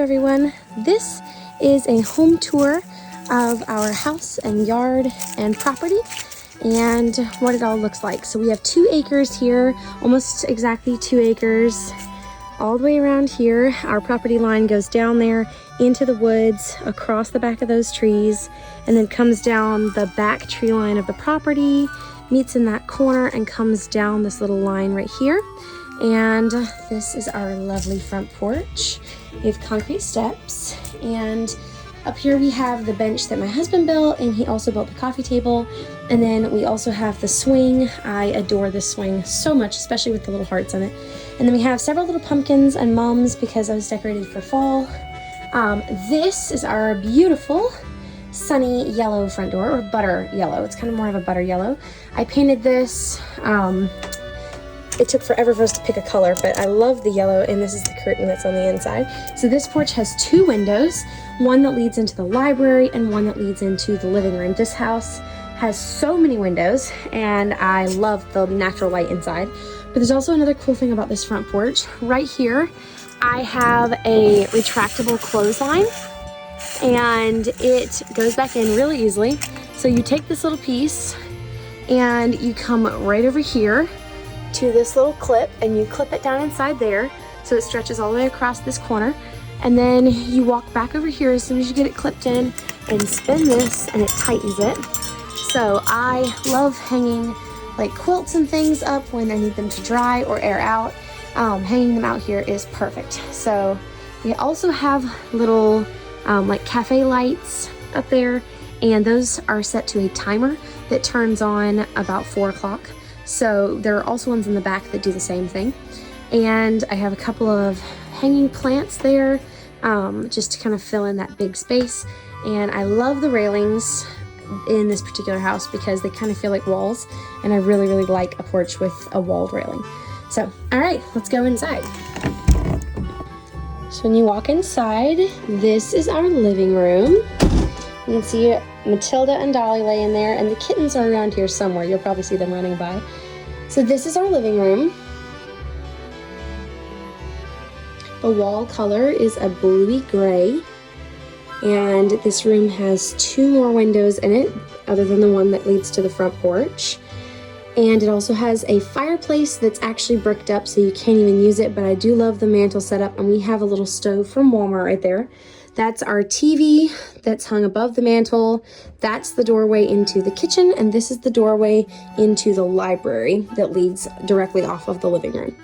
everyone. This is a home tour of our house and yard and property and what it all looks like. So we have 2 acres here, almost exactly 2 acres all the way around here. Our property line goes down there into the woods, across the back of those trees, and then comes down the back tree line of the property, meets in that corner, and comes down this little line right here. And this is our lovely front porch. We have concrete steps, and up here we have the bench that my husband built, and he also built the coffee table. And then we also have the swing. I adore this swing so much, especially with the little hearts on it. And then we have several little pumpkins and mums because I was decorated for fall. This is our beautiful sunny yellow front door, or butter yellow. It's kind of more of a butter yellow. I painted this. It took forever for us to pick a color, but I love the yellow, and this is the curtain that's on the inside. So this porch has 2 windows, one that leads into the library and one that leads into the living room. This house has so many windows, and I love the natural light inside. But there's also another cool thing about this front porch. Right here, I have a retractable clothesline, and it goes back in really easily. So you take this little piece, and you come right over here to this little clip, and you clip it down inside there so it stretches all the way across this corner, and then you walk back over here as soon as you get it clipped in and spin this, and it tightens it. So I love hanging like quilts and things up when I need them to dry or air out. Hanging them out here is perfect. So we also have little like cafe lights up there, and those are set to a timer that turns on about 4 o'clock. So there are also ones in the back that do the same thing. And I have a couple of hanging plants there just to kind of fill in that big space. And I love the railings in this particular house because they kind of feel like walls, and I really, really like a porch with a walled railing. So, all right, let's go inside. So when you walk inside, this is our living room. You can see Matilda and Dolly lay in there, and the kittens are around here somewhere. You'll probably see them running by. So this is our living room. The wall color is a bluey gray, and this room has 2 more windows in it other than the one that leads to the front porch. And it also has a fireplace that's actually bricked up, so you can't even use it, but I do love the mantle setup, and we have a little stove from Walmart right there. That's our TV that's hung above the mantle. That's the doorway into the kitchen, and this is the doorway into the library that leads directly off of the living room.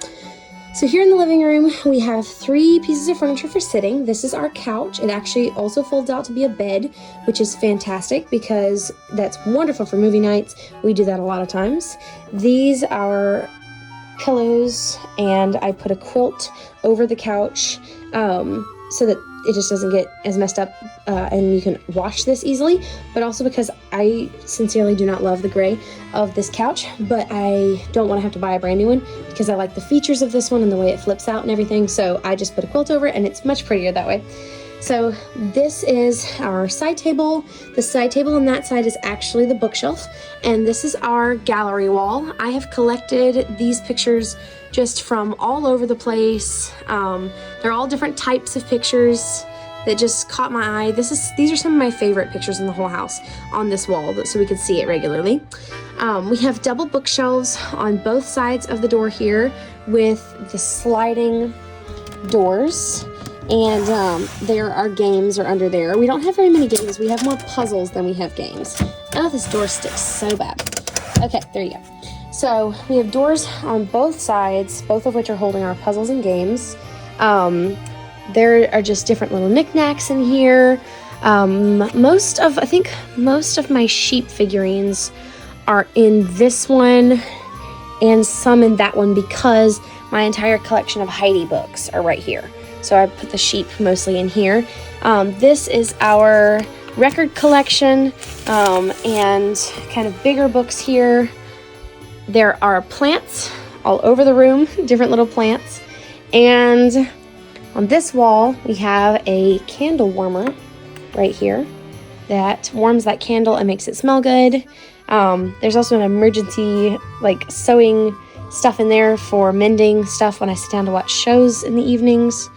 So here in the living room, we have 3 pieces of furniture for sitting. This is our couch. It actually also folds out to be a bed, which is fantastic because that's wonderful for movie nights. We do that a lot of times. These are pillows, and I put a quilt over the couch so that it just doesn't get as messed up, and you can wash this easily, but also because I sincerely do not love the gray of this couch, but I don't want to have to buy a brand new one because I like the features of this one and the way it flips out and everything, so I just put a quilt over it, and it's much prettier that way. So this is our side table. The side table on that side is actually the bookshelf, and this is our gallery wall. I have collected these pictures just from all over the place. They're all different types of pictures that just caught my eye. These are some of my favorite pictures in the whole house on this wall, so we could see it regularly. We have double bookshelves on both sides of the door here with the sliding doors. And there are games are under there. We don't have very many games. We have more puzzles than we have games. Oh, this door sticks so bad. Okay, there you go. So we have doors on both sides, both of which are holding our puzzles and games. There are just different little knickknacks in here. I think most of my sheep figurines are in this one and some in that one because my entire collection of Heidi books are right here. So I put the sheep mostly in here. This is our record collection and kind of bigger books here. There are plants all over the room, different little plants. And on this wall, we have a candle warmer right here that warms that candle and makes it smell good. There's also an emergency like sewing stuff in there for mending stuff when I sit down to watch shows in the evenings.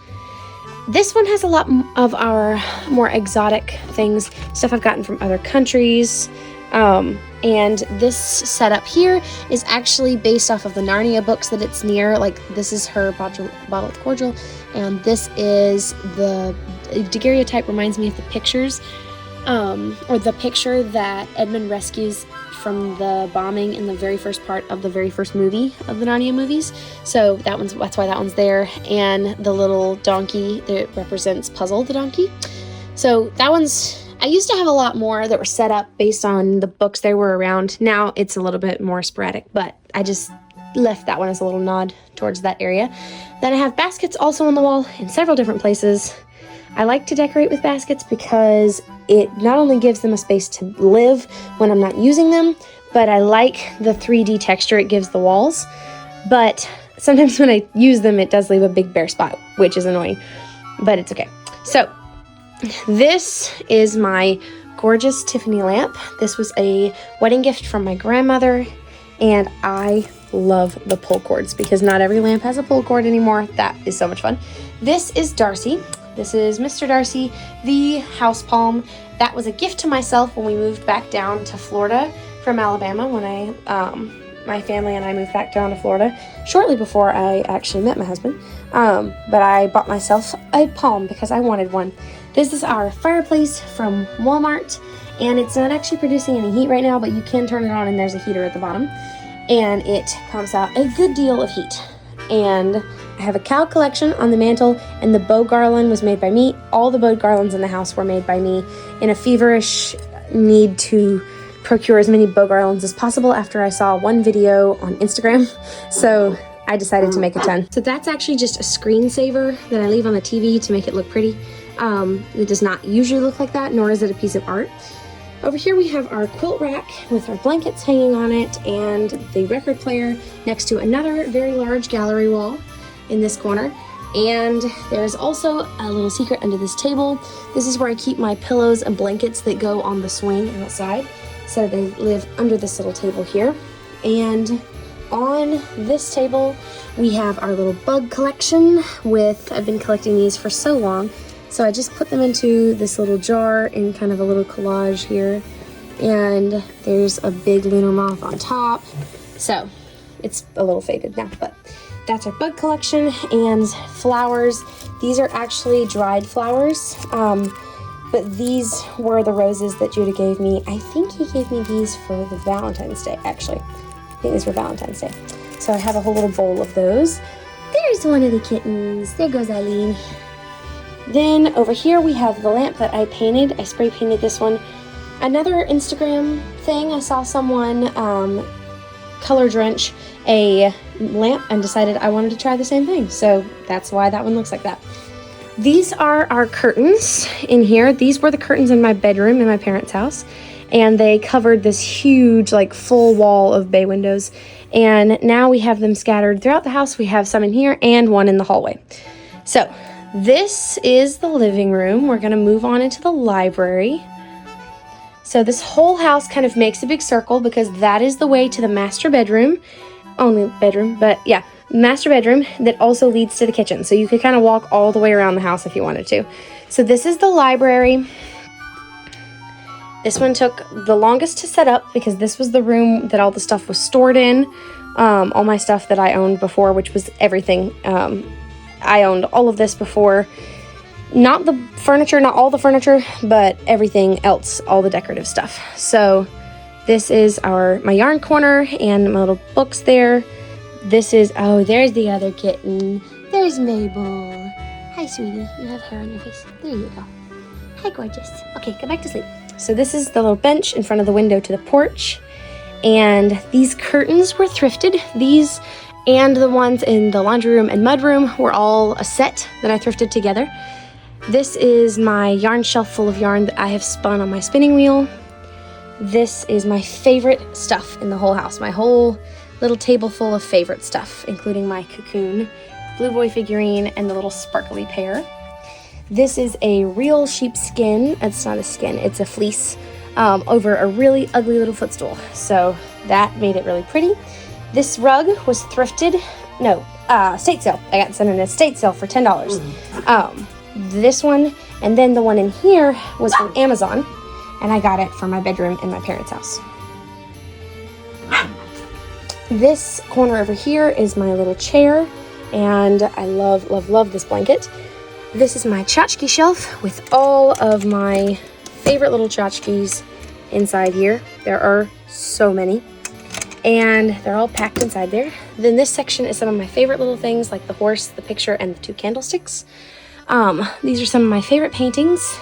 This one has a lot of our more exotic things, stuff I've gotten from other countries. And this setup here is actually based off of the Narnia books that it's near. Like, this is her bottled cordial, and this is the daguerreotype. Reminds me of the pictures, or the picture that Edmund rescues from the bombing in the very first part of the very first movie of the Narnia movies. So that's why that one's there. And the little donkey that represents Puzzle the donkey. So that one's, I used to have a lot more that were set up based on the books they were around. Now it's a little bit more sporadic, but I just left that one as a little nod towards that area. Then I have baskets also on the wall in several different places. I like to decorate with baskets because it not only gives them a space to live when I'm not using them, but I like the 3D texture it gives the walls. But sometimes when I use them, it does leave a big bare spot, which is annoying, but it's okay. So this is my gorgeous Tiffany lamp. This was a wedding gift from my grandmother, and I love the pull cords because not every lamp has a pull cord anymore. That is so much fun. This is Darcy. This is Mr. Darcy, the house palm. That was a gift to myself when we moved back down to Florida from Alabama, when my family and I moved back down to Florida shortly before I actually met my husband. But I bought myself a palm because I wanted one. This is our fireplace from Walmart, and it's not actually producing any heat right now, but you can turn it on and there's a heater at the bottom, and it pumps out a good deal of heat. And I have a cow collection on the mantle, and the bow garland was made by me. All the bow garlands in the house were made by me in a feverish need to procure as many bow garlands as possible after I saw one video on Instagram. So I decided to make a ton. So that's actually just a screensaver that I leave on the TV to make it look pretty. It does not usually look like that, nor is it a piece of art. Over here we have our quilt rack with our blankets hanging on it and the record player next to another very large gallery wall in this corner. And there's also a little secret under this table. This is where I keep my pillows and blankets that go on the swing outside. So they live under this little table here. And on this table, we have our little bug collection I've been collecting these for so long. So I just put them into this little jar in kind of a little collage here. And there's a big lunar moth on top. So it's a little faded now, but that's our bug collection. And flowers. These are actually dried flowers. But these were the roses that Judah gave me. I think he gave me these for the Valentine's Day, actually. I think these were Valentine's Day. So I have a whole little bowl of those. There's one of the kittens. There goes Eileen. Then over here we have the lamp that I painted. I spray painted this one. Another Instagram thing, I saw someone color drench a lamp and decided I wanted to try the same thing. So that's why that one looks like that. These are our curtains in here. These were the curtains in my bedroom in my parents' house. And they covered this huge, like, full wall of bay windows. And now we have them scattered throughout the house. We have some in here and one in the hallway. So this is the living room. We're going to move on into the library. So this whole house kind of makes a big circle because that is the way to the master bedroom. Only bedroom, but yeah, master bedroom that also leads to the kitchen. So you could kind of walk all the way around the house if you wanted to. So this is the library. This one took the longest to set up because this was the room that all the stuff was stored in. All my stuff that I owned before, which was everything. I owned all of this before. Not the furniture, not all the furniture, but everything else, all the decorative stuff. So this is my yarn corner and my little books there. This is, oh, there's the other kitten. There's Mabel. Hi, sweetie. You have hair on your face. There you go. Hi, gorgeous. Okay, go back to sleep. So this is the little bench in front of the window to the porch. And these curtains were thrifted. These and the ones in the laundry room and mudroom were all a set that I thrifted together. This is my yarn shelf full of yarn that I have spun on my spinning wheel. This is my favorite stuff in the whole house. My whole little table full of favorite stuff, including my cocoon, Blue Boy figurine, and the little sparkly pear. This is a real sheepskin. It's not a skin, it's a fleece over a really ugly little footstool. So that made it really pretty. This rug was thrifted, estate sale. I got sent an estate sale for $10. this one, and then the one in here was from Amazon, and I got it for my bedroom in my parents' house. This corner over here is my little chair, and I love, love, love this blanket. This is my tchotchke shelf with all of my favorite little tchotchkes inside here. There are so many, and they're all packed inside there. Then this section is some of my favorite little things, like the horse, the picture, and the 2 candlesticks. These are some of my favorite paintings.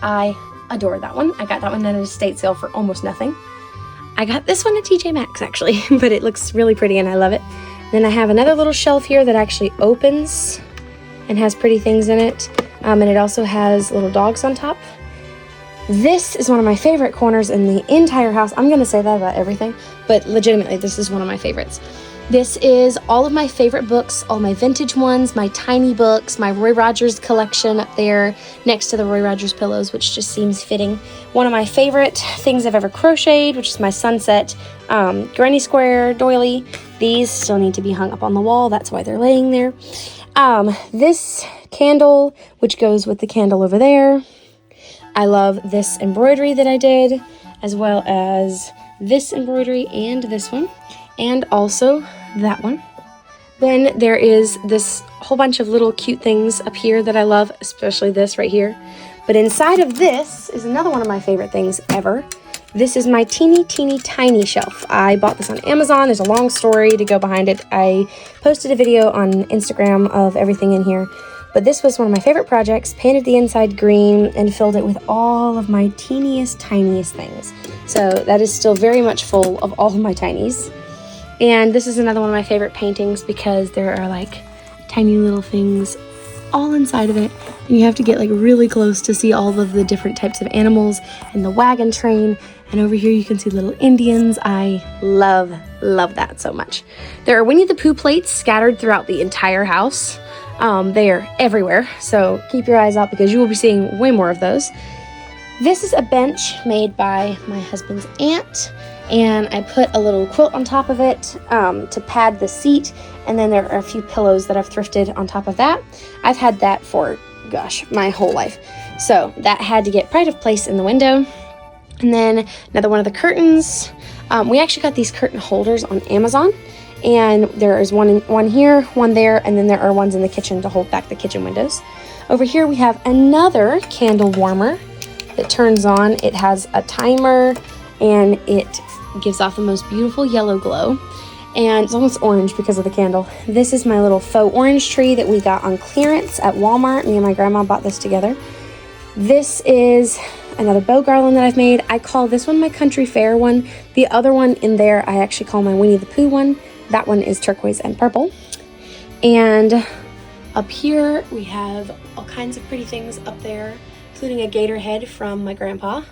I adore that one. I got that one at an estate sale for almost nothing. I got this one at TJ Maxx actually, but it looks really pretty and I love it. Then I have another little shelf here that actually opens and has pretty things in it. And it also has little dogs on top. This is one of my favorite corners in the entire house. I'm going to say that about everything, but legitimately, this is one of my favorites. This is all of my favorite books, all my vintage ones, my tiny books, my Roy Rogers collection up there next to the Roy Rogers pillows, which just seems fitting. One of my favorite things I've ever crocheted, which is my Sunset Granny Square doily. These still need to be hung up on the wall. That's why they're laying there. This candle, which goes with the candle over there. I love this embroidery that I did, as well as this embroidery and this one, and also that one. Then there is this whole bunch of little cute things up here that I love, especially this right here. But inside of this is another one of my favorite things ever. This is my teeny tiny shelf. I bought this on Amazon. There's a long story to go behind it. I posted a video on Instagram of everything in here. But this was one of my favorite projects. Painted the inside green and filled it with all of my tiniest things. So that is still very much full of all of my tinies. And this is another one of my favorite paintings because there are like tiny little things all inside of it. And you have to get like really close to see all of the different types of animals and the wagon train. And over here you can see little Indians. I love that so much. There are Winnie the Pooh plates scattered throughout the entire house. They are everywhere, so keep your eyes out because you will be seeing way more of those. This is a bench made by my husband's aunt, and I put a little quilt on top of it to pad the seat, and then there are a few pillows that I've thrifted on top of that. I've had that for, gosh, my whole life. So that had to get pride of place in the window. And then another one of the curtains. We actually got these curtain holders on Amazon. And there is one here, one there, and then there are ones in the kitchen to hold back the kitchen windows. Over here we have another candle warmer that turns on. It has a timer, and it gives off the most beautiful yellow glow. And it's almost orange because of the candle. This is my little faux orange tree that we got on clearance at Walmart. Me and my grandma bought this together. This is another bow garland that I've made. I call this one my country fair one. The other one in there I actually call my Winnie the Pooh one. That one is turquoise and purple. And up here we have all kinds of pretty things up there, including a gator head from my grandpa.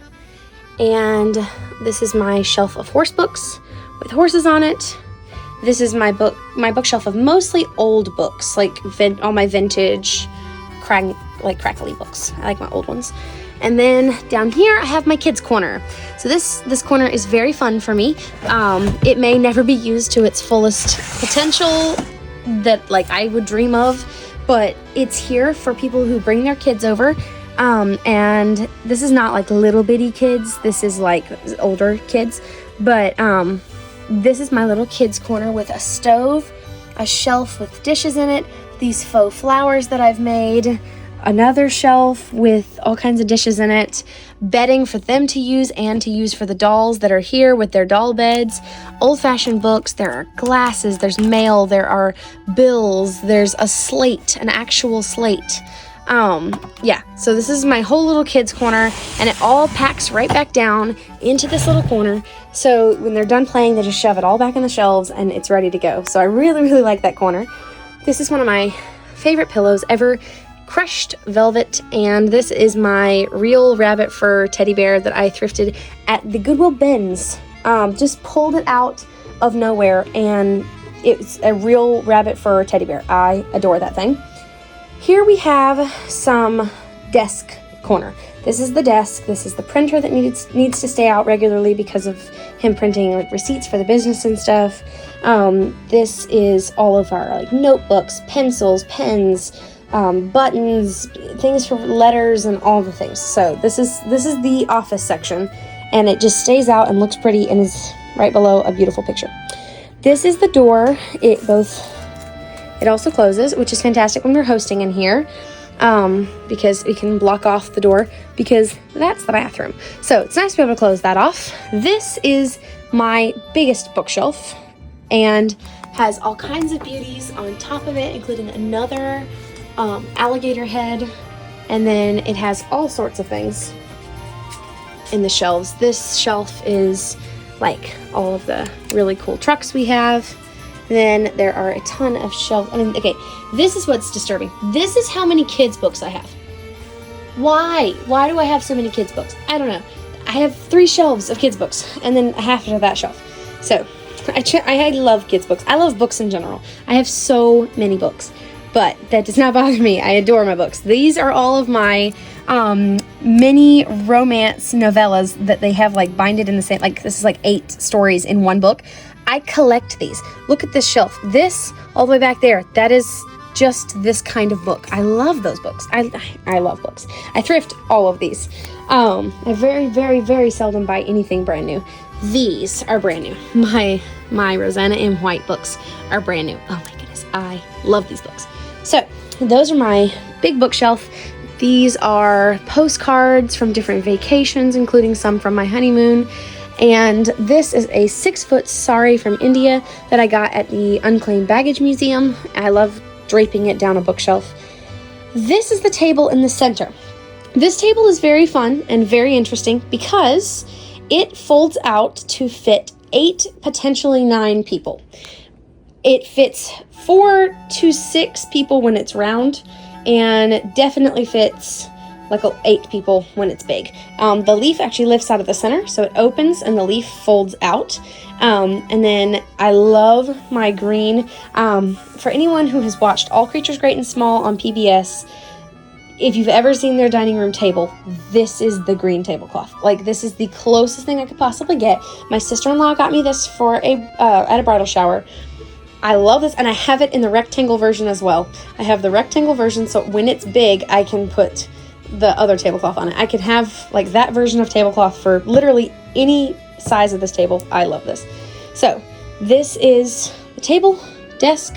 And this is my shelf of horse books with horses on it. This is my bookshelf of mostly old books, like all my vintage crackly books. I like my old ones. And then down here I have my kids corner. So this corner is very fun for me. It may never be used to its fullest potential that like I would dream of, but it's here for people who bring their kids over. And this is not like little bitty kids. This is like older kids. But this is my little kids corner with a stove, a shelf with dishes in it, these faux flowers that I've made, another shelf with all kinds of dishes in it, bedding for them to use and to use for the dolls that are here with their doll beds, old-fashioned books, there are glasses, there's mail, there are bills, there's a slate, an actual slate. Yeah, so this is my whole little kids corner, and it all packs right back down into this little corner. So when they're done playing, they just shove it all back in the shelves and it's ready to go. So I really like that corner. This is one of my favorite pillows ever. Crushed velvet, and this is my real rabbit fur teddy bear that I thrifted at the Goodwill bins. Just pulled it out of nowhere, and it's a real rabbit fur teddy bear. I adore that thing. Here we have some desk corner. This is the desk. This is the printer that needs to stay out regularly because of him printing like receipts for the business and stuff. This is all of our like notebooks, pencils, pens, buttons, things for letters, and all the things. So this is the office section, and it just stays out and looks pretty and is right below a beautiful picture. This is the door. It also closes, which is fantastic when we're hosting in here, because we can block off the door because that's the bathroom. So it's nice to be able to close that off. This is my biggest bookshelf and has all kinds of beauties on top of it, including another alligator head, and then it has all sorts of things in the shelves. This shelf is like all of the really cool trucks we have. Then there are a ton of shelves. I mean, okay, this is what's disturbing. This is how many kids' books I have. Why? Why do I have so many kids' books? I don't know. I have 3 shelves of kids' books, and then half of that shelf. So, I love kids' books. I love books in general. I have so many books, but that does not bother me. I adore my books. These are all of my mini romance novellas that they have like binded in the same, like this is like 8 stories in one book. I collect these. Look at this shelf. This all the way back there, that is just this kind of book. I love those books. I love books. I thrift all of these. I very, very, very seldom buy anything brand new. These are brand new. My Rosanna M. White books are brand new. Oh my goodness, I love these books. So those are my big bookshelf. These are postcards from different vacations, including some from my honeymoon. And this is a 6-foot sari from India that I got at the Unclaimed Baggage Museum. I love draping it down a bookshelf. This is the table in the center. This table is very fun and very interesting because it folds out to fit 8, potentially 9 people. It fits 4 to 6 people when it's round, and definitely fits like 8 people when it's big. The leaf actually lifts out of the center, so it opens and the leaf folds out. And then I love my green. For anyone who has watched All Creatures Great and Small on PBS, if you've ever seen their dining room table, this is the green tablecloth. Like, this is the closest thing I could possibly get. My sister-in-law got me this for at a bridal shower. I love this, and I have it in the rectangle version as well. I have the rectangle version, so when it's big, I can put the other tablecloth on it. I could have like that version of tablecloth for literally any size of this table. I love this. So this is the table, desk,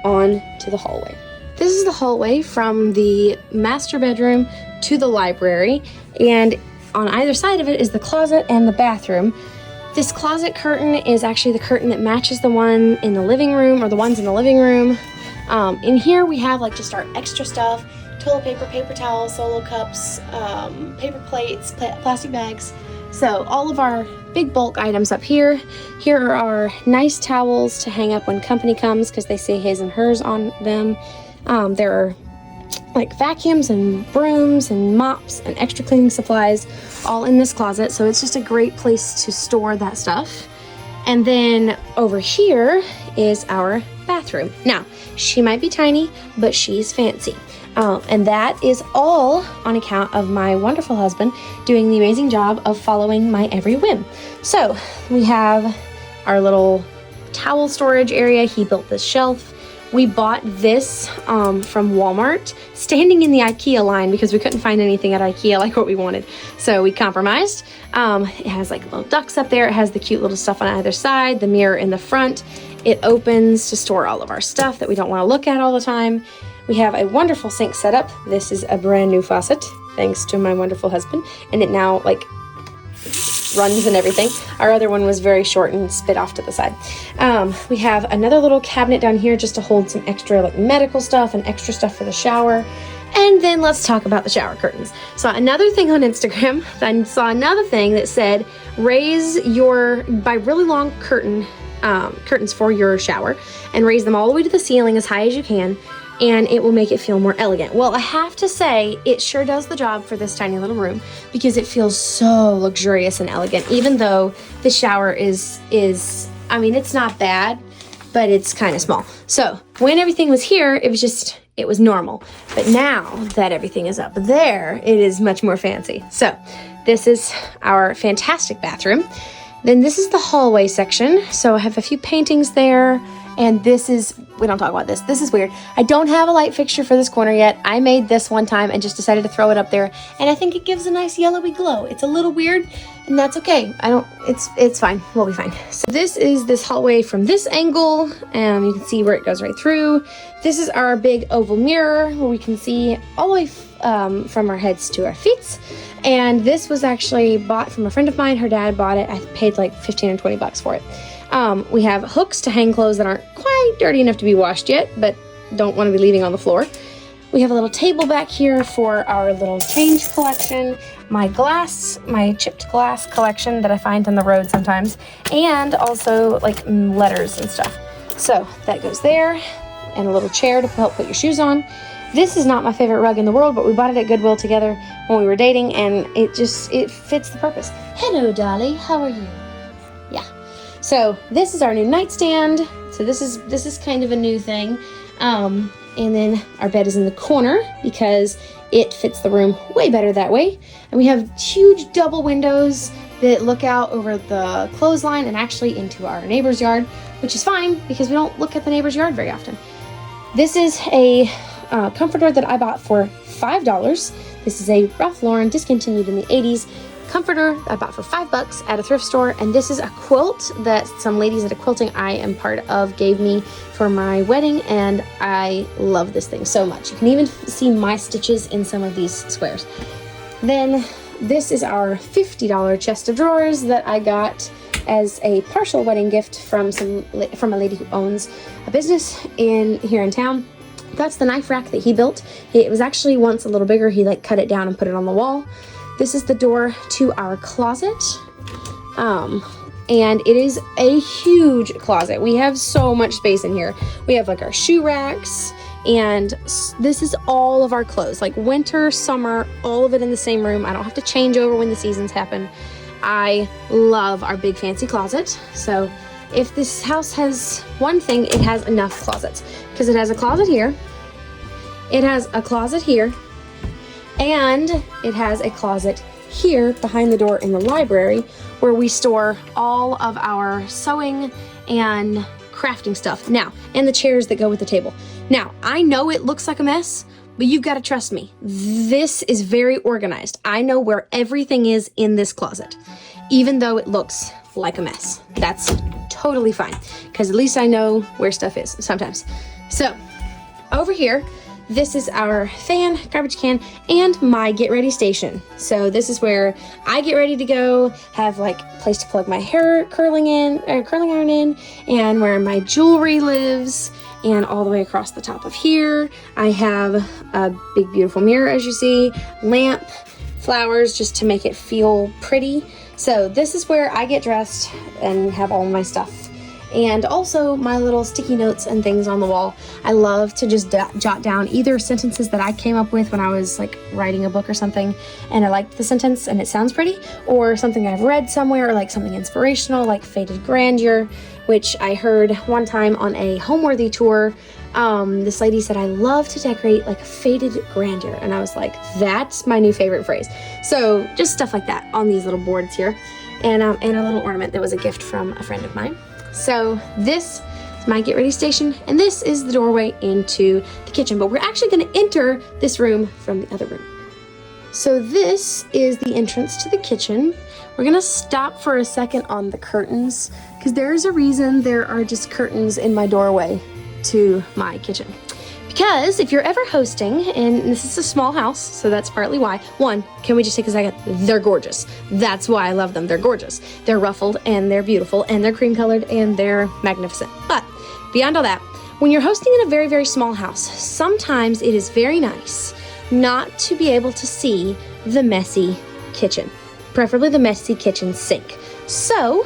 on to the hallway. This is the hallway from the master bedroom to the library, and on either side of it is the closet and the bathroom. This closet curtain is actually the curtain that matches the one in the living room, or the ones in the living room. In here we have like just our extra stuff: toilet paper, paper towels, Solo cups, paper plates, plastic bags. So all of our big bulk items up here. Here are our nice towels to hang up when company comes because they say his and hers on them. There are like vacuums and brooms and mops and extra cleaning supplies all in this closet. So it's just a great place to store that stuff. And then over here is our bathroom. Now, she might be tiny, but she's fancy. And that is all on account of my wonderful husband doing the amazing job of following my every whim. So we have our little towel storage area. He built this shelf. We bought this from Walmart, standing in the IKEA line because we couldn't find anything at IKEA like what we wanted. So we compromised. It has like little ducks up there. It has the cute little stuff on either side, the mirror in the front. It opens to store all of our stuff that we don't want to look at all the time. We have a wonderful sink setup. This is a brand new faucet, thanks to my wonderful husband. And it now like runs and everything. Our other one was very short and spit off to the side. We have another little cabinet down here just to hold some extra like medical stuff and extra stuff for the shower. And then let's talk about the shower curtains. So another thing on Instagram, I saw another thing that said, buy really long curtains for your shower and raise them all the way to the ceiling as high as you can, and it will make it feel more elegant. Well, I have to say, it sure does the job for this tiny little room because it feels so luxurious and elegant, even though the shower is I mean, it's not bad, but it's kind of small. So when everything was here, it was normal. But now that everything is up there, it is much more fancy. So this is our fantastic bathroom. Then this is the hallway section. So I have a few paintings there And this is, we don't talk about this. This is weird. I don't have a light fixture for this corner yet. I made this one time and just decided to throw it up there. And I think it gives a nice yellowy glow. It's a little weird and that's okay. It's fine. We'll be fine. So this is this hallway from this angle. You can see where it goes right through. This is our big oval mirror where we can see all the way from our heads to our feet. And this was actually bought from a friend of mine. Her dad bought it. I paid like 15 or 20 bucks for it. We have hooks to hang clothes that aren't quite dirty enough to be washed yet, but don't want to be leaving on the floor. We have a little table back here for our little change collection, my chipped glass collection that I find on the road sometimes, and also like letters and stuff. So that goes there, and a little chair to help put your shoes on. This is not my favorite rug in the world, but we bought it at Goodwill together when we were dating, and it fits the purpose. Hello, Dolly. How are you? Yeah. So this is our new nightstand. So this is kind of a new thing. And then our bed is in the corner because it fits the room way better that way. And we have huge double windows that look out over the clothesline and actually into our neighbor's yard, which is fine because we don't look at the neighbor's yard very often. This is a comforter that I bought for $5. This is a Ralph Lauren discontinued in the 80s comforter I bought for $5 at a thrift store. And this is a quilt that some ladies at a quilting I am part of gave me for my wedding, and I love this thing so much. You can even see my stitches in some of these squares. Then this is our $50 chest of drawers that I got as a partial wedding gift from a lady who owns a business here in town. That's the knife rack that he built. It was actually once a little bigger. He cut it down and put it on the wall. This is the door to our closet. And it is a huge closet. We have so much space in here. We have like our shoe racks, and this is all of our clothes, like winter, summer, all of it in the same room. I don't have to change over when the seasons happen. I love our big fancy closet. So if this house has one thing, it has enough closets, because it has a closet here, it has a closet here, and it has a closet here behind the door in the library where we store all of our sewing and crafting stuff. Now, and the chairs that go with the table. Now, I know it looks like a mess, but you've got to trust me. This is very organized. I know where everything is in this closet, even though it looks like a mess. That's totally fine, because at least I know where stuff is sometimes. So, over here, this is our fan, garbage can, and my get ready station. So this is where I get ready to go, have like a place to plug my hair curling iron in, and where my jewelry lives. And all the way across the top of here, I have a big, beautiful mirror, as you see, lamp, flowers, just to make it feel pretty. So this is where I get dressed and have all my stuff. And also my little sticky notes and things on the wall. I love to just jot down either sentences that I came up with when I was like writing a book or something, and I liked the sentence and it sounds pretty, or something I've read somewhere, or like something inspirational like Faded Grandeur, which I heard one time on a Homeworthy tour. This lady said, I love to decorate like faded grandeur. And I was like, that's my new favorite phrase. So just stuff like that on these little boards here. And a little ornament that was a gift from a friend of mine. So this is my get ready station, and this is the doorway into the kitchen, but we're actually going to enter this room from the other room. So this is the entrance to the kitchen. We're going to stop for a second on the curtains, because there's a reason there are just curtains in my doorway to my kitchen. Because if you're ever hosting, and this is a small house, so that's partly why. One, can we just take a second? They're gorgeous. That's why I love them. They're gorgeous. They're ruffled, and they're beautiful, and they're cream colored, and they're magnificent. But beyond all that, when you're hosting in a very, very small house, sometimes it is very nice not to be able to see the messy kitchen, preferably the messy kitchen sink. So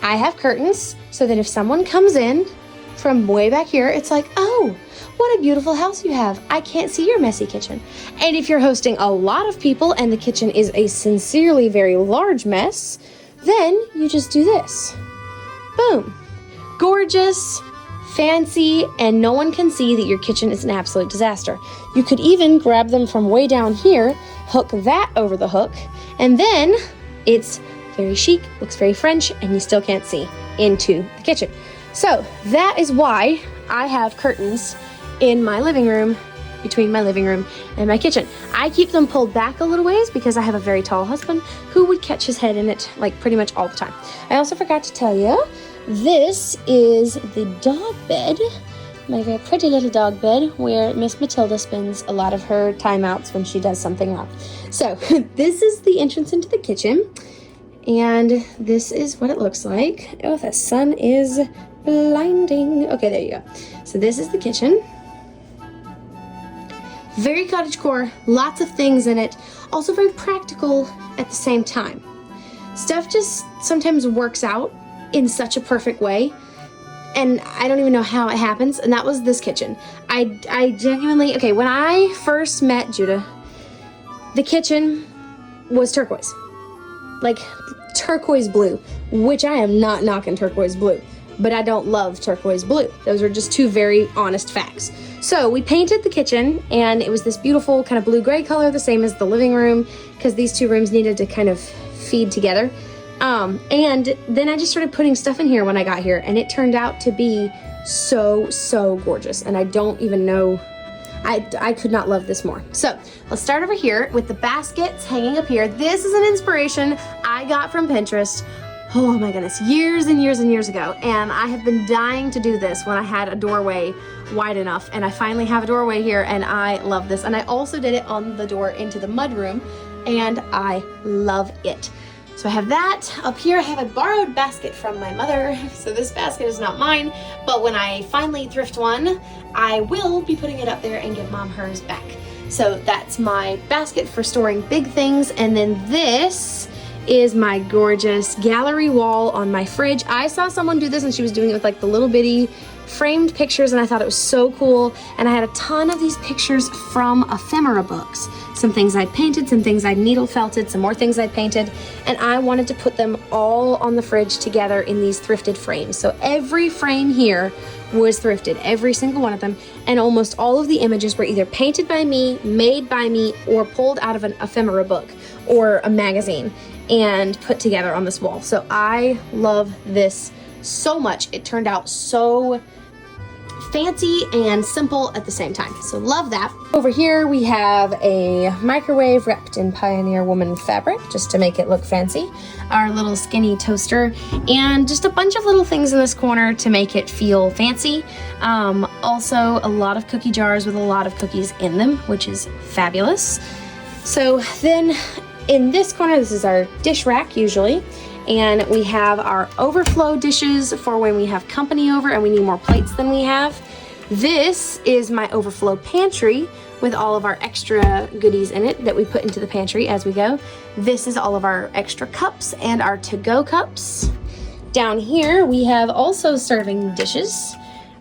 I have curtains so that if someone comes in from way back here, it's like, oh, what a beautiful house you have. I can't see your messy kitchen. And if you're hosting a lot of people and the kitchen is a sincerely very large mess, then you just do this. Boom. Gorgeous, fancy, and no one can see that your kitchen is an absolute disaster. You could even grab them from way down here, hook that over the hook, and then it's very chic, looks very French, and you still can't see into the kitchen. So that is why I have curtains in my living room, between my living room and my kitchen. I keep them pulled back a little ways because I have a very tall husband who would catch his head in it like pretty much all the time. I also forgot to tell you, this is the dog bed, my very pretty little dog bed where Miss Matilda spends a lot of her timeouts when she does something wrong. So this is the entrance into the kitchen, and this is what it looks like. Oh, the sun is blinding. Okay, there you go. So this is the kitchen. Very cottagecore, lots of things in it, also very practical at the same time. Stuff just sometimes works out in such a perfect way, and I don't even know how it happens, and that was this kitchen. I genuinely, okay, when I first met Judah, the kitchen was turquoise. Like turquoise blue, which I am not knocking turquoise blue, but I don't love turquoise blue. Those are just two very honest facts. So we painted the kitchen, and it was this beautiful kind of blue-gray color, the same as the living room, because these two rooms needed to kind of feed together. And then I just started putting stuff in here when I got here, and it turned out to be so gorgeous, and I don't even know, I could not love this more. So let's start over here with the baskets hanging up here. This is an inspiration I got from Pinterest. Oh my goodness, years and years and years ago, and I have been dying to do this when I had a doorway wide enough, and I finally have a doorway here, and I love this. And I also did it on the door into the mudroom, and I love it. So I have that. Up here I have a borrowed basket from my mother, so this basket is not mine, but when I finally thrift one, I will be putting it up there and give Mom hers back. So that's my basket for storing big things, and then this is my gorgeous gallery wall on my fridge. I saw someone do this, and she was doing it with like the little bitty framed pictures, and I thought it was so cool. And I had a ton of these pictures from ephemera books. Some things I'd painted, some things I'd needle felted, some more things I'd painted, and I wanted to put them all on the fridge together in these thrifted frames. So every frame here was thrifted, every single one of them, and almost all of the images were either painted by me, made by me, or pulled out of an ephemera book or a magazine and put together on this wall. So I love this so much. It turned out so fancy and simple at the same time. So love that. Over here we have a microwave wrapped in Pioneer Woman fabric just to make it look fancy. Our little skinny toaster, and just a bunch of little things in this corner to make it feel fancy. Also a lot of cookie jars with a lot of cookies in them, which is fabulous. So then in this corner, this is our dish rack usually, and we have our overflow dishes for when we have company over and we need more plates than we have. This is my overflow pantry with all of our extra goodies in it that we put into the pantry as we go. This is all of our extra cups and our to-go cups. Down here we have also serving dishes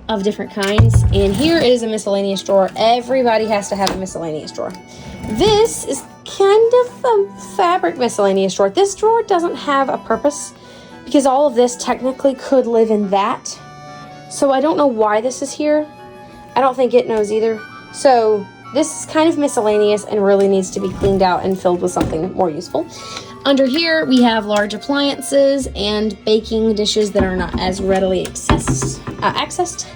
of different kinds, and here is a miscellaneous drawer. Everybody has to have a miscellaneous drawer. This is kind of a fabric miscellaneous drawer. This drawer doesn't have a purpose because all of this technically could live in that. So I don't know why this is here. I don't think it knows either. So this is kind of miscellaneous and really needs to be cleaned out and filled with something more useful. Under here we have large appliances and baking dishes that are not as readily accessed.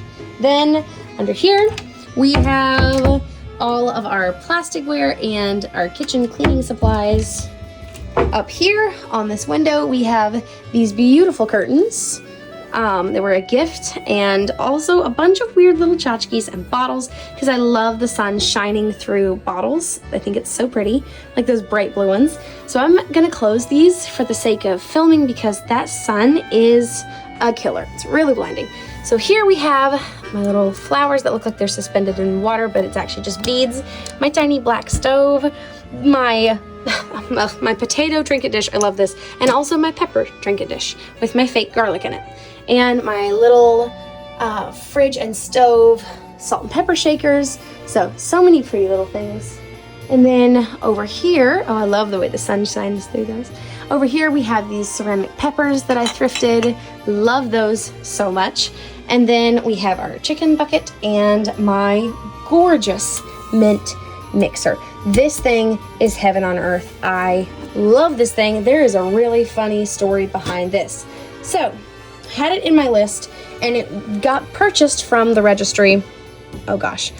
Then under here we have all of our plasticware and our kitchen cleaning supplies. Up here on this window we have these beautiful curtains. They were a gift, and also a bunch of weird little tchotchkes and bottles because I love the sun shining through bottles. I think it's so pretty, like those bright blue ones. So I'm gonna close these for the sake of filming because that sun is a killer. It's really blinding. So here we have my little flowers that look like they're suspended in water, but it's actually just beads. My tiny black stove, my potato trinket dish, I love this, and also my pepper trinket dish with my fake garlic in it. And my little fridge and stove salt and pepper shakers. So many pretty little things. And then over here, oh, I love the way the sun shines through those. Over here we have these ceramic peppers that I thrifted. Love those so much. And then we have our chicken bucket and my gorgeous mint mixer. This thing is heaven on earth. I love this thing. There is a really funny story behind this. So had it in my list, and it got purchased from the registry. Oh gosh,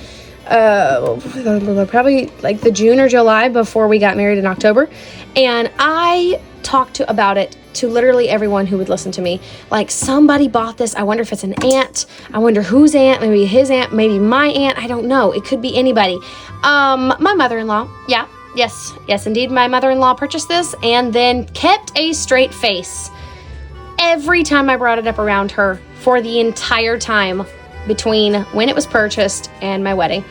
probably like the June or July before we got married in October. And I talked about it to literally everyone who would listen to me. Like, somebody bought this. I wonder if it's an aunt. I wonder whose aunt. Maybe his aunt. Maybe my aunt. I don't know. It could be anybody. My mother-in-law. Yeah. Yes, indeed. My mother-in-law purchased this and then kept a straight face every time I brought it up around her for the entire time between when it was purchased and my wedding.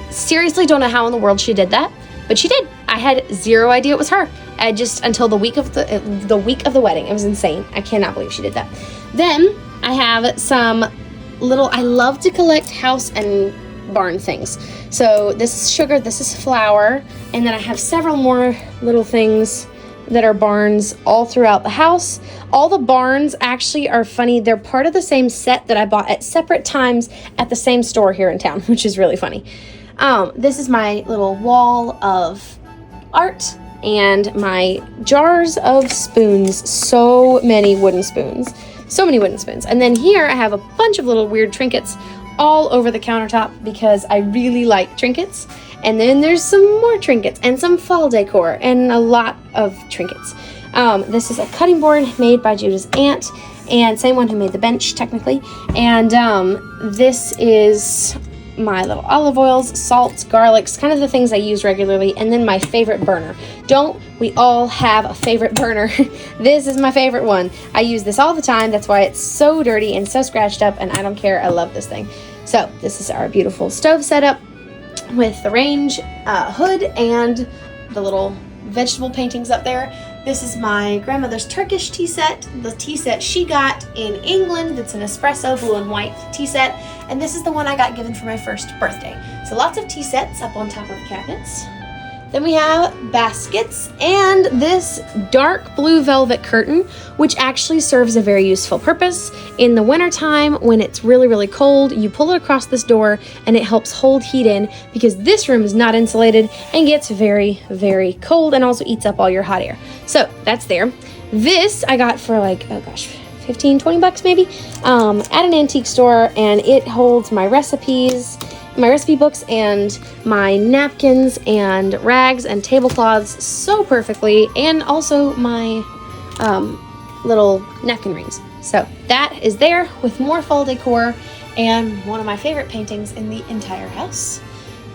Seriously, don't know how in the world she did that, but she did. I had zero idea it was her. Just until the week of the wedding. It was insane. I cannot believe she did that. Then I have some I love to collect house and barn things. So this is sugar, this is flour, and then I have several more little things that are barns all throughout the house. All the barns actually are funny. They're part of the same set that I bought at separate times at the same store here in town, which is really funny. This is my little wall of art and my jars of spoons. So many wooden spoons. And then here I have a bunch of little weird trinkets all over the countertop because I really like trinkets. And then there's some more trinkets and some fall decor and a lot of trinkets. This is a cutting board made by Judah's aunt, and same one who made the bench technically. And this is my little olive oils, salts, garlics, kind of the things I use regularly, and then my favorite burner. Don't we all have a favorite burner? This is my favorite one. I use this all the time. That's why it's so dirty and so scratched up, and I don't care. I love this thing. So this is our beautiful stove setup with the range hood and the little vegetable paintings up there. This is my grandmother's Turkish tea set, the tea set she got in England. It's an espresso blue and white tea set, and this is the one I got given for my first birthday. So lots of tea sets up on top of the cabinets. Then we have baskets and this dark blue velvet curtain, which actually serves a very useful purpose. In the wintertime, when it's really, really cold, you pull it across this door and it helps hold heat in because this room is not insulated and gets very, very cold and also eats up all your hot air. So that's there. This I got for like, oh gosh, 15, 20 bucks maybe, at an antique store, and it holds my recipes, my recipe books, and my napkins and rags and tablecloths so perfectly, and also my little napkin rings. So that is there with more fall decor and one of my favorite paintings in the entire house.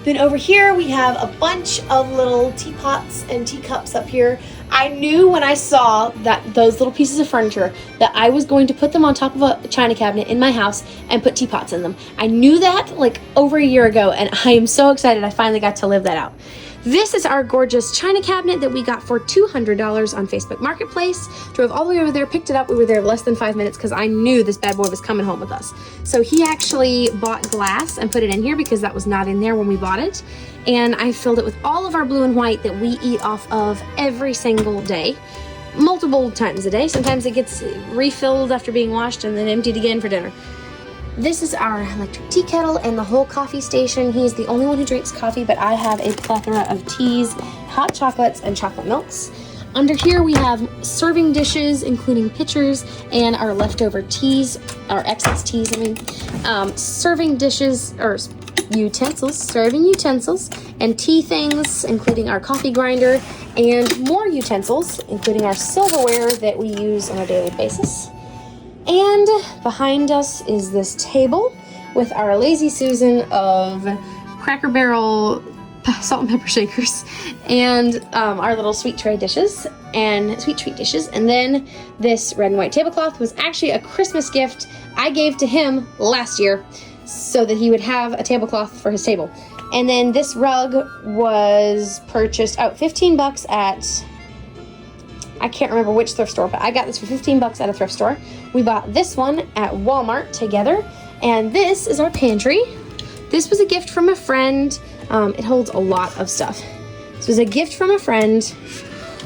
Then over here we have a bunch of little teapots and teacups up here. I knew when I saw those little pieces of furniture that I was going to put them on top of a china cabinet in my house and put teapots in them. I knew that like over a year ago, and I am so excited I finally got to live that out. This is our gorgeous china cabinet that we got for $200 on Facebook Marketplace. Drove all the way over there, picked it up. We were there less than 5 minutes because I knew this bad boy was coming home with us. So he actually bought glass and put it in here because that was not in there when we bought it. And I filled it with all of our blue and white that we eat off of every single day, multiple times a day. Sometimes it gets refilled after being washed and then emptied again for dinner. This is our electric tea kettle and the whole coffee station. He's the only one who drinks coffee, but I have a plethora of teas, hot chocolates, and chocolate milks. Under here we have serving dishes, including pitchers, and our leftover teas, our excess teas, serving dishes, or serving utensils, and tea things, including our coffee grinder, and more utensils, including our silverware that we use on a daily basis. And behind us is this table with our Lazy Susan of Cracker Barrel salt and pepper shakers, and our little sweet tray dishes and sweet treat dishes. And then this red and white tablecloth was actually a Christmas gift I gave to him last year so that he would have a tablecloth for his table. And then this rug was purchased, $15 at, I can't remember which thrift store, but I got this for $15 at a thrift store. We bought this one at Walmart together, and this is our pantry. This was a gift from a friend. It holds a lot of stuff. This was a gift from a friend,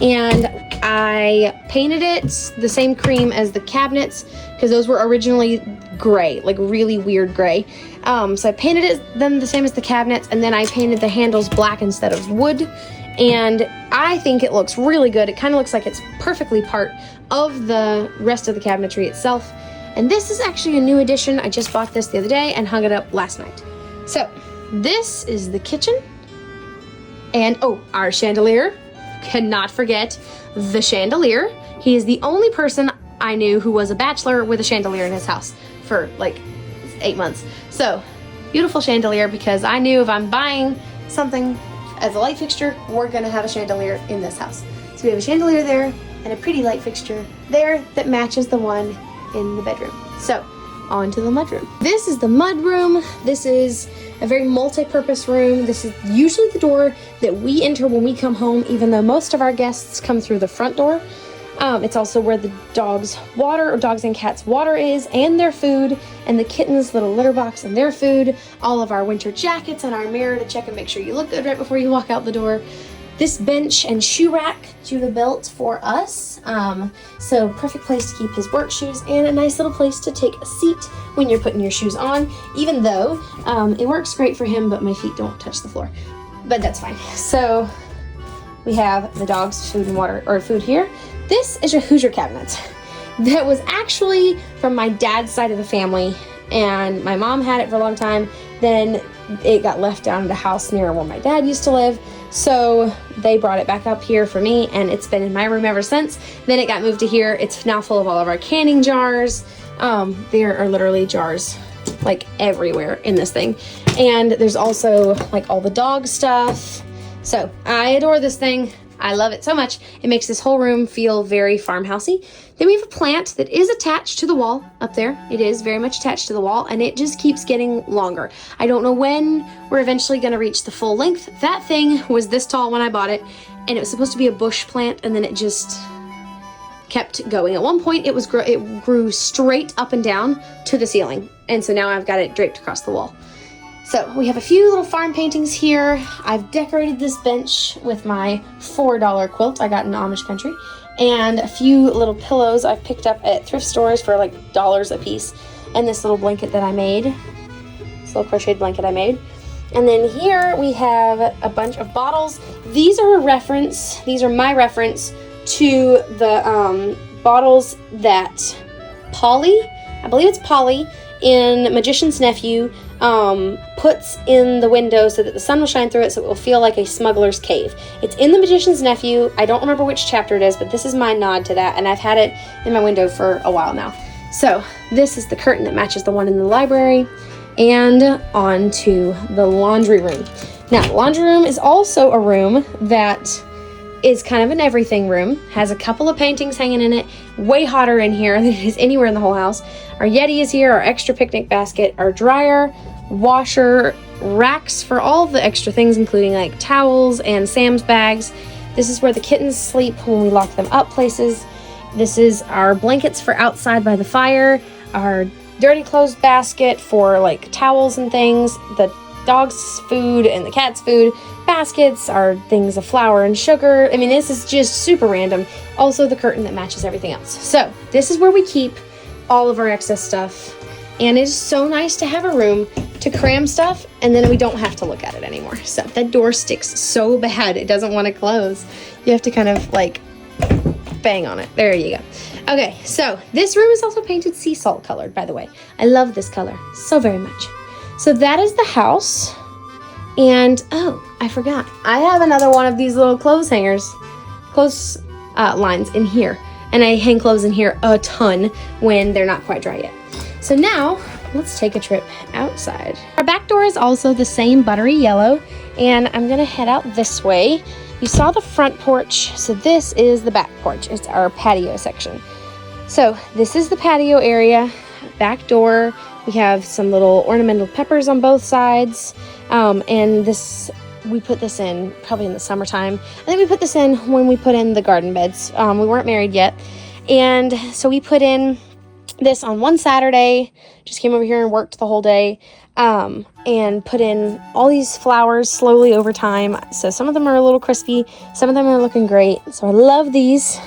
and I painted it the same cream as the cabinets because those were originally gray, like really weird gray. So I painted them the same as the cabinets, and then I painted the handles black instead of wood. And I think it looks really good. It kind of looks like it's perfectly part of the rest of the cabinetry itself. And this is actually a new addition. I just bought this the other day and hung it up last night. So this is the kitchen. And oh, our chandelier. Cannot forget the chandelier. He is the only person I knew who was a bachelor with a chandelier in his house for like 8 months. So beautiful chandelier, because I knew if I'm buying something as a light fixture, we're gonna have a chandelier in this house. So we have a chandelier there and a pretty light fixture there that matches the one in the bedroom. So on to the mudroom. This is the mudroom. This is a very multi-purpose room. This is usually the door that we enter when we come home, even though most of our guests come through the front door. It's also where the dogs' water, or dogs and cats' water is, and their food, and the kittens' little litter box and their food, all of our winter jackets, and our mirror to check and make sure you look good right before you walk out the door. This bench and shoe rack Judah built for us. So perfect place to keep his work shoes, and a nice little place to take a seat when you're putting your shoes on, even though it works great for him, but my feet don't touch the floor. But that's fine. So we have the dog's food and water, or food here. This is a Hoosier cabinet that was actually from my dad's side of the family, and my mom had it for a long time. Then it got left down at a house near where my dad used to live. So they brought it back up here for me, and it's been in my room ever since. Then it got moved to here. It's now full of all of our canning jars. There are literally jars like everywhere in this thing. And there's also like all the dog stuff. So I adore this thing. I love it so much. It makes this whole room feel very farmhousey. Then we have a plant that is attached to the wall up there. It is very much attached to the wall, and it just keeps getting longer. I don't know when we're eventually going to reach the full length. That thing was this tall when I bought it, and it was supposed to be a bush plant, and then it just kept going. At one point, it grew straight up and down to the ceiling, and so now I've got it draped across the wall. So we have a few little farm paintings here. I've decorated this bench with my $4 quilt I got in Amish country, and a few little pillows I've picked up at thrift stores for like dollars a piece, and this little blanket that I made, this little crocheted blanket I made. And then here we have a bunch of bottles. These are my reference to the bottles that Polly, I believe it's Polly, in Magician's Nephew, puts in the window so that the sun will shine through it, so it will feel like a smuggler's cave. It's in the Magician's Nephew. I don't remember which chapter it is, but this is my nod to that, and I've had it in my window for a while now. So this is the curtain that matches the one in the library, and on to the laundry room. Now, the laundry room is also a room that is kind of an everything room, has a couple of paintings hanging in it, way hotter in here than it is anywhere in the whole house. Our Yeti is here, our extra picnic basket, our dryer, washer, racks for all the extra things, including like towels and Sam's bags. This is where the kittens sleep when we lock them up places. This is our blankets for outside by the fire, our dirty clothes basket for like towels and things, the dog's food and the cat's food baskets are things of flour and sugar. I mean, this is just super random. Also the curtain that matches everything else. So this is where we keep all of our excess stuff, and it is so nice to have a room to cram stuff, and then we don't have to look at it anymore. So that door sticks so bad it doesn't want to close. You have to kind of like bang on it. There you go. Okay, so this room is also painted sea salt colored, by the way. I love this color so very much. So that is the house. And oh, I forgot. I have another one of these little clothes hangers, clothes lines in here. And I hang clothes in here a ton when they're not quite dry yet. So now let's take a trip outside. Our back door is also the same buttery yellow, and I'm gonna head out this way. You saw the front porch, so this is the back porch. It's our patio section. So this is the patio area, back door. We have some little ornamental peppers on both sides, and this, we put this in probably in the summertime. I think we put this in when we put in the garden beds. We weren't married yet, and so we put in this on one Saturday, just came over here and worked the whole day, and put in all these flowers slowly over time. So some of them are a little crispy, some of them are looking great. So I love these.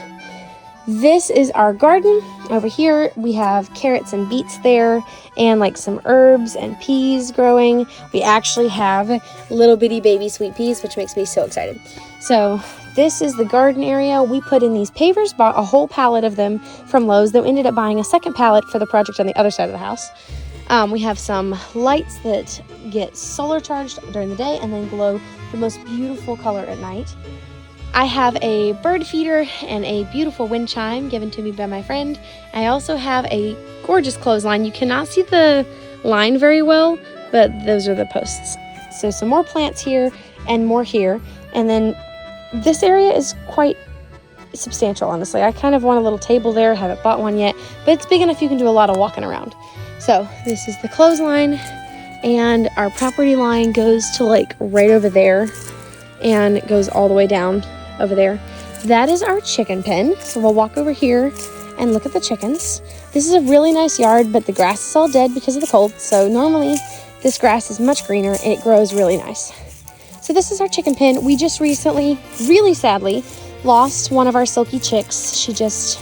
This is our garden. Over here we have carrots and beets there, and like some herbs and peas growing. We actually have little bitty baby sweet peas, which makes me so excited. So this is the garden area. We put in these pavers, bought a whole pallet of them from Lowe's, though ended up buying a second pallet for the project on the other side of the house. We have some lights that get solar charged during the day and then glow the most beautiful color at night. I have a bird feeder and a beautiful wind chime given to me by my friend. I also have a gorgeous clothesline. You cannot see the line very well, but those are the posts. So some more plants here and more here. And then this area is quite substantial, honestly. I kind of want a little table there. Haven't bought one yet, but it's big enough you can do a lot of walking around. So this is the clothesline, and our property line goes to like right over there and it goes all the way down over there. That is our chicken pen. So we'll walk over here and look at the chickens. This is a really nice yard, but the grass is all dead because of the cold. So normally this grass is much greener and it grows really nice. So this is our chicken pen. We just recently, really sadly, lost one of our silky chicks. She just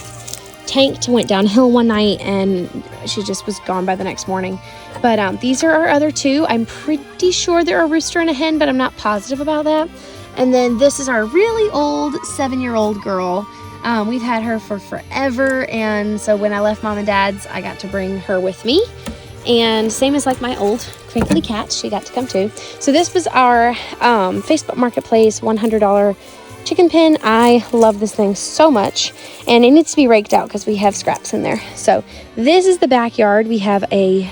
tanked, went downhill one night, and she just was gone by the next morning. But these are our other two. I'm pretty sure they're a rooster and a hen, but I'm not positive about that. And then this is our really old 7-year-old girl. We've had her for forever, and so when I left Mom and Dad's, I got to bring her with me. And same as like my old crinkly cat, she got to come too. So this was our Facebook Marketplace $100 chicken pen. I love this thing so much, and it needs to be raked out because we have scraps in there. So this is the backyard. We have a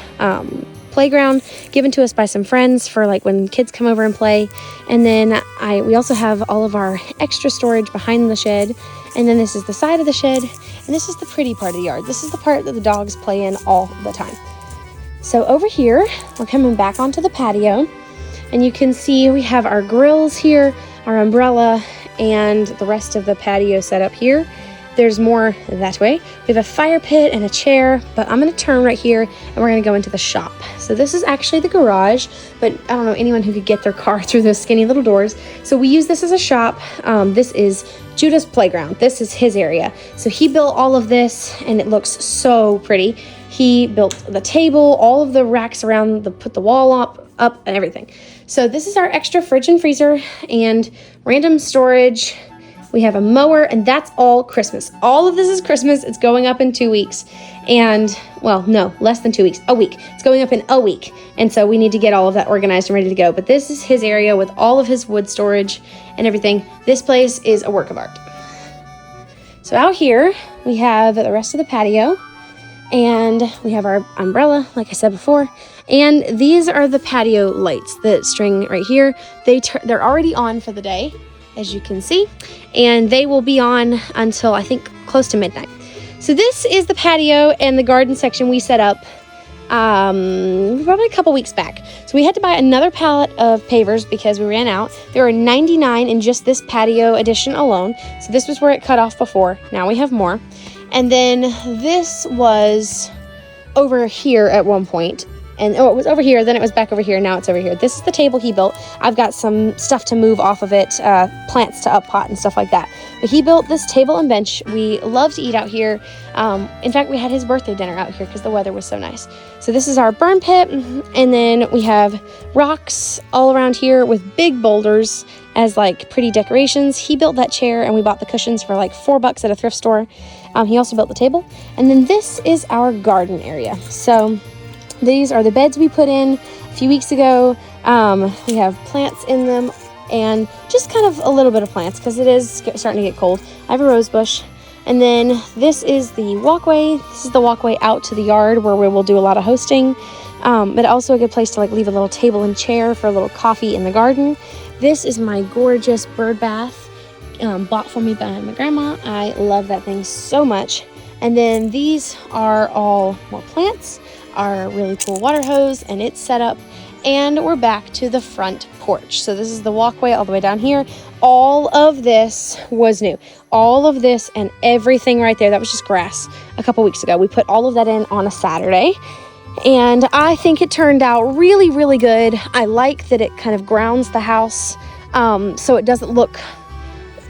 playground given to us by some friends for like when kids come over and play. And then we also have all of our extra storage behind the shed. And then this is the side of the shed, and this is the pretty part of the yard. This is the part that the dogs play in all the time. So over here, we're coming back onto the patio, and you can see we have our grills here, our umbrella, and the rest of the patio set up here. There's more that way. We have a fire pit and a chair, but I'm gonna turn right here and we're gonna go into the shop. So this is actually the garage, but I don't know anyone who could get their car through those skinny little doors. So we use this as a shop. This is Judah's playground. This is his area. So he built all of this and it looks so pretty. He built the table, all of the racks around, put the wall up and everything. So this is our extra fridge and freezer and random storage. We have a mower, and that's all Christmas. All of this is Christmas. It's going up in 2 weeks. And, well, no, less than 2 weeks. A week. It's going up in a week. And so we need to get all of that organized and ready to go. But this is his area with all of his wood storage and everything. This place is a work of art. So out here, we have the rest of the patio. And we have our umbrella, like I said before. And these are the patio lights that string right here. They're already on for the day, as you can see, and they will be on until I think close to midnight. So this is the patio and the garden section we set up probably a couple weeks back. So we had to buy another pallet of pavers because we ran out. There were 99 in just this patio edition alone. So this was where it cut off before. Now we have more. And then this was over here at one point. And it was over here, then it was back over here, now it's over here. This is the table he built. I've got some stuff to move off of it, plants to uppot and stuff like that. But he built this table and bench. We love to eat out here. In fact, we had his birthday dinner out here because the weather was so nice. So this is our burn pit, and then we have rocks all around here with big boulders as like pretty decorations. He built that chair, and we bought the cushions for like $4 at a thrift store. He also built the table. And then this is our garden area. So these are the beds we put in a few weeks ago. We have plants in them and just kind of a little bit of plants because it is starting to get cold. I have a rose bush. And then this is the walkway. This is the walkway out to the yard where we will do a lot of hosting. But also a good place to like leave a little table and chair for a little coffee in the garden. This is my gorgeous bird bath bought for me by my grandma. I love that thing so much. And then these are all more plants. Our really cool water hose, and it's set up, and we're back to the front porch. So this is the walkway all the way down here. All of this was new. All of this and everything right there, that was just grass a couple weeks ago. We put all of that in on a Saturday, and I think it turned out really, really good. I like that it kind of grounds the house so it doesn't look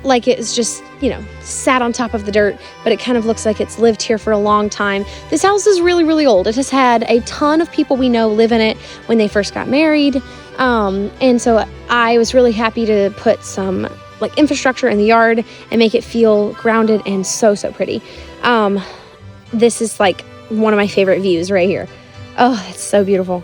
like it's just, you know, sat on top of the dirt, but it kind of looks like it's lived here for a long time. This house is really, really old. It has had a ton of people we know live in it when they first got married. And so I was really happy to put some like infrastructure in the yard and make it feel grounded and so pretty. This is like one of my favorite views right here. Oh, it's so beautiful.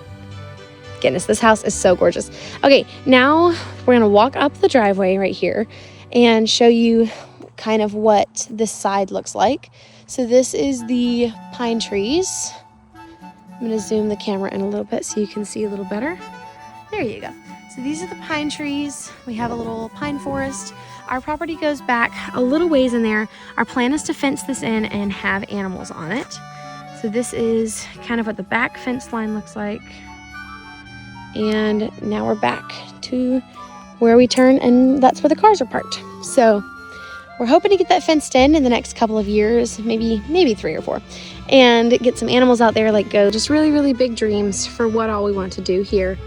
Goodness, this house is so gorgeous. Okay, now we're gonna walk up the driveway right here and show you kind of what this side looks like. So this is the pine trees. I'm gonna zoom the camera in a little bit so you can see a little better. There you go. So these are the pine trees. We have a little pine forest. Our property goes back a little ways in there. Our plan is to fence this in and have animals on it. So this is kind of what the back fence line looks like. And now we're back to where we turn, and that's where the cars are parked. So we're hoping to get that fenced in the next couple of years, maybe 3 or 4, and get some animals out there, like go. Just really, really big dreams for what all we want to do here.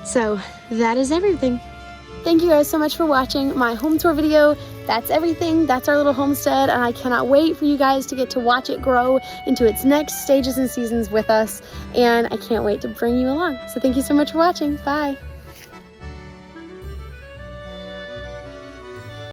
So that is everything. Thank you guys so much for watching my home tour video. That's everything. That's our little homestead, and I cannot wait for you guys to get to watch it grow into its next stages and seasons with us, and I can't wait to bring you along. So thank you so much for watching. Bye.